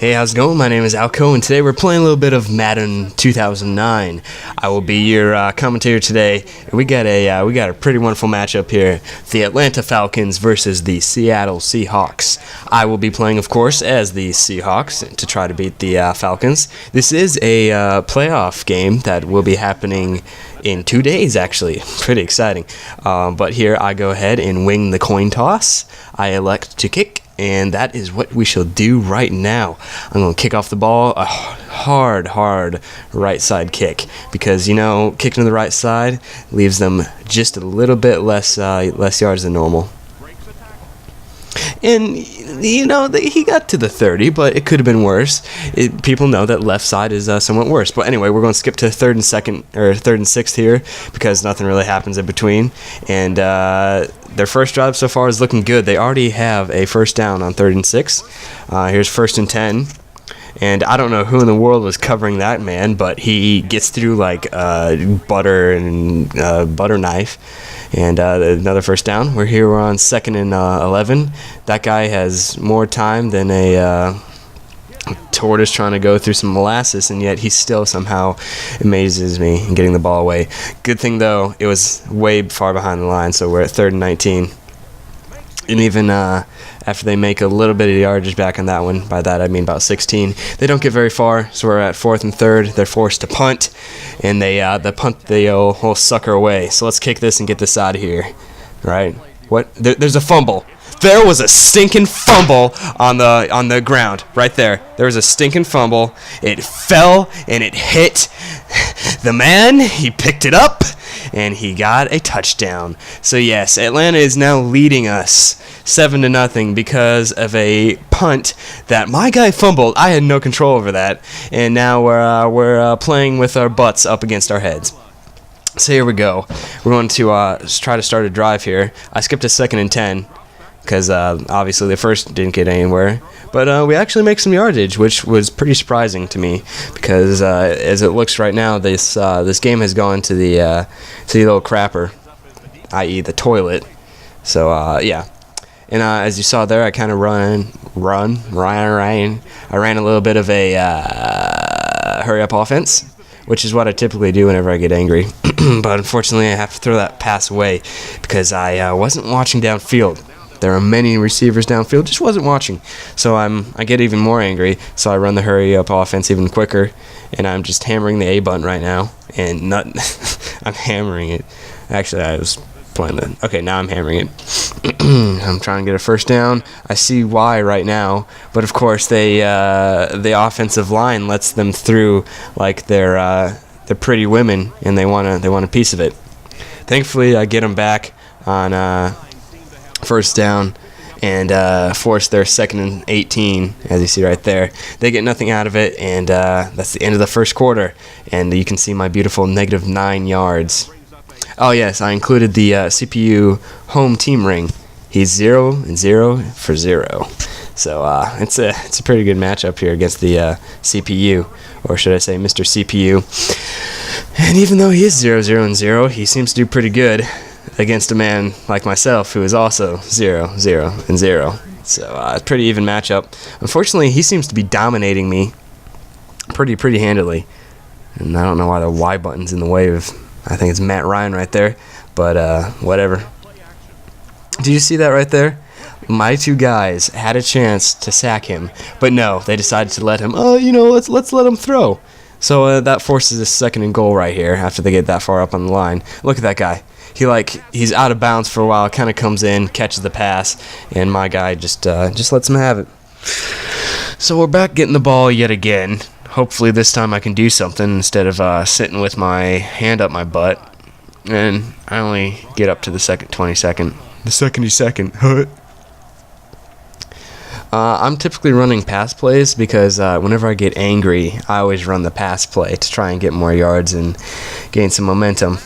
Hey, how's it going? My name is Alko, and today we're playing a little bit of Madden 2009. I will be your commentator today. We got a pretty wonderful matchup here: the Atlanta Falcons versus the Seattle Seahawks. I will be playing, of course, as the Seahawks to try to beat the Falcons. This is a playoff game that will be happening in 2 days, actually. Pretty exciting. But here I go ahead and wing the coin toss. I elect to kick. And that is what we shall do right now. I'm going to kick off the ball, a hard right side kick. Because, kicking to the right side leaves them just a little bit less yards than normal. And, he got to the 30, but it could have been worse. People know that left side is somewhat worse. But anyway, we're going to skip to third and 6th here because nothing really happens in between. And their first drive so far is looking good. They already have a first down on 3rd and 6. Here's 1st and 10. And I don't know who in the world was covering that man, but he gets through like butter and butter knife. And another first down. We're on 2nd and 11. That guy has more time than a tortoise trying to go through some molasses, and yet he still somehow amazes me in getting the ball away. Good thing, though, it was way far behind the line, so we're at 3rd and 19. And even after they make a little bit of yardage back on that one, by that I mean about 16, they don't get very far, so we're at 4th and 3rd. They're forced to punt, and they punt the whole sucker away. So let's kick this and get this out of here. Right? What? There's a fumble. There was a stinking fumble on the ground right there. There was a stinking fumble. It fell and it hit the man. He picked it up and he got a touchdown. So yes, Atlanta is now leading us 7-0 because of a punt that my guy fumbled. I had no control over that, and now we're playing with our butts up against our heads. So here we go. We're going to try to start a drive here. I skipped to 2nd and 10. Because obviously the first didn't get anywhere. But we actually make some yardage, which was pretty surprising to me. Because as it looks right now, this game has gone to the little crapper, i.e. the toilet. So, yeah. And as you saw there, I kind of ran. I ran a little bit of a hurry-up offense, which is what I typically do whenever I get angry. But unfortunately, I have to throw that pass away because I wasn't watching downfield. There are many receivers downfield, just wasn't watching. So I get even more angry, so I run the hurry-up offense even quicker, and I'm just hammering the A button right now, and I'm hammering it. Actually, I was playing okay, now I'm hammering it. I'm trying to get a first down. I see why right now, but of course the offensive line lets them through like they're pretty women, and they want a piece of it. Thankfully, I get them back on first down and force their 2nd and 18, as you see right there. They get nothing out of it, and that's the end of the first quarter. And you can see my beautiful -9 yards. Oh yes, I included the CPU home team ring. He's 0 and 0 for 0. So it's a pretty good matchup here against the CPU, or should I say Mr. CPU. And even though he is 0, 0 and 0, he seems to do pretty good against a man like myself who is also 0, 0 and 0. So it's a pretty even matchup. Unfortunately, he seems to be dominating me pretty handily. And I don't know why the Y button's in the way of, I think it's Matt Ryan right there, but whatever. Do you see that right there? My two guys had a chance to sack him, but no, they decided to let him, let's let him throw. So that forces a 2nd and goal right here after they get that far up on the line. Look at that guy. He's out of bounds for a while, kind of comes in, catches the pass, and my guy just lets him have it. So we're back getting the ball yet again. Hopefully this time I can do something instead of sitting with my hand up my butt. And I only get up to the 22nd. The 72nd. I'm typically running pass plays because whenever I get angry, I always run the pass play to try and get more yards and gain some momentum.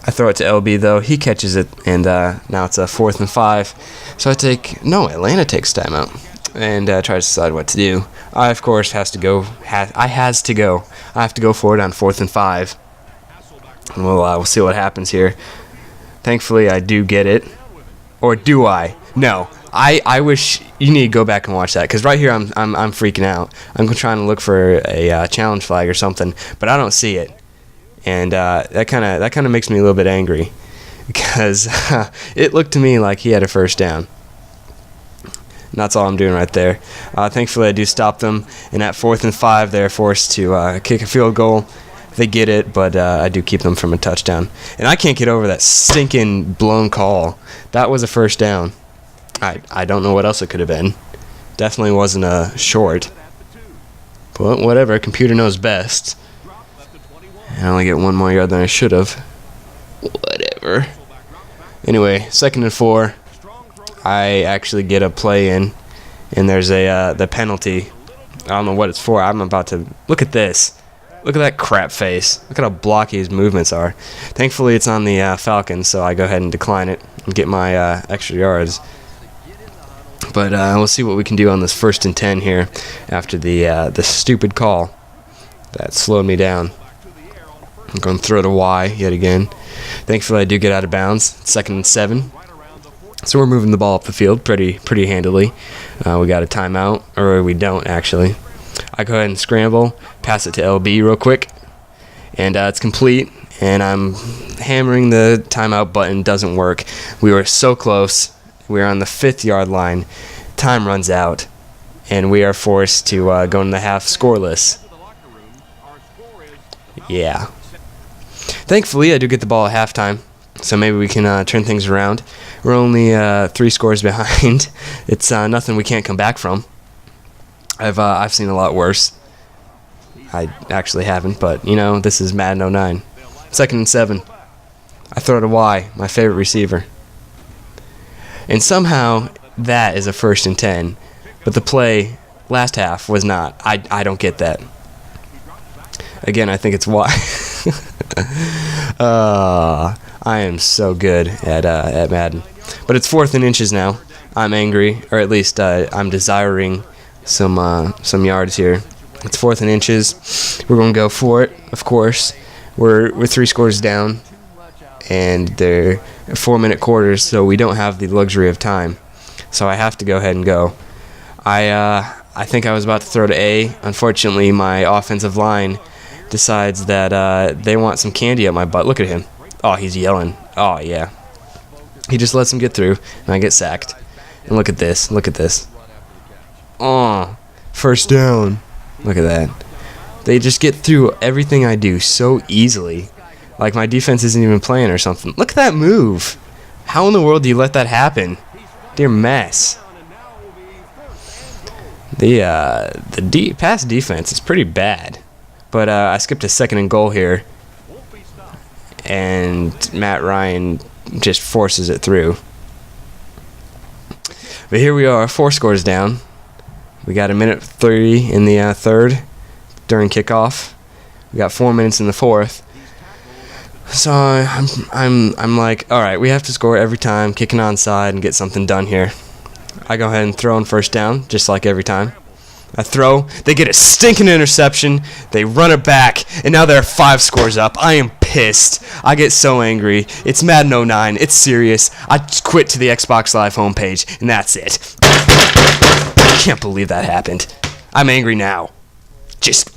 I throw it to LB, though. He catches it, and now it's a 4th and 5. So Atlanta takes timeout and tries to decide what to do. I, of course, have to go for it on 4th and 5. And we'll see what happens here. Thankfully, I do get it. Or do I? No. I wish you need to go back and watch that, because right here I'm freaking out. I'm trying to look for a challenge flag or something, but I don't see it, and that kind of makes me a little bit angry, because it looked to me like he had a first down. And that's all I'm doing right there. Thankfully, I do stop them, and at 4th and 5, they're forced to kick a field goal. They get it, but I do keep them from a touchdown. And I can't get over that stinking blown call. That was a first down. I don't know what else it could have been. Definitely wasn't a short. But whatever, computer knows best. I only get 1 more yard than I should have. Whatever. Anyway, 2nd and 4. I actually get a play in, and there's the penalty. I don't know what it's for. I'm about to look at this. Look at that crap face. Look at how blocky his movements are. Thankfully, it's on the Falcons, so I go ahead and decline it and get my extra yards. But we'll see what we can do on this 1st and 10 here after the stupid call that slowed me down. I'm going to throw to Y yet again. Thankfully, I do get out of bounds. 2nd and 7. So we're moving the ball up the field pretty handily. We got a timeout, or we don't actually. I go ahead and scramble, pass it to LB real quick, and it's complete. And I'm hammering the timeout button. Doesn't work. We were so close. We are on the 5th yard line. Time runs out, and we are forced to go in the half scoreless. Yeah. Thankfully, I do get the ball at halftime, so maybe we can turn things around. We're only 3 scores behind. It's nothing we can't come back from. I've seen a lot worse. I actually haven't, but this is Madden 09. 2nd and 7. I throw to Y, my favorite receiver. And somehow that is a 1st and 10, but the play last half was not. I don't get that. Again, I think it's Y. I am so good at Madden. But it's 4th and inches now. I'm angry, or at least I'm desiring some yards here. It's 4th and inches. We're going to go for it, of course. We're 3 scores down, and they're 4-minute quarters, so we don't have the luxury of time. So I have to go ahead and go. I think I was about to throw to A. Unfortunately, my offensive line decides that they want some candy up my butt. Look at him. Oh, he's yelling. Oh, yeah. He just lets him get through, and I get sacked. And look at this. Look at this. Oh, first down. Look at that. They just get through everything I do so easily. Like my defense isn't even playing or something. Look at that move. How in the world do you let that happen? Dear mess. The pass defense is pretty bad. But I skipped a 2nd and goal here. And Matt Ryan just forces it through. But here we are, 4 scores down. We got 1:30 in the 3rd during kickoff. We got 4 minutes in the 4th. So I'm like, all right, we have to score every time, kick an onside and get something done here. I go ahead and throw in 1st down, just like every time. I throw, they get a stinking interception, they run it back, and now they're 5 scores up. I am pissed. I get so angry. It's Madden 09. It's serious. I just quit to the Xbox Live homepage, and that's it. I can't believe that happened. I'm angry now. Just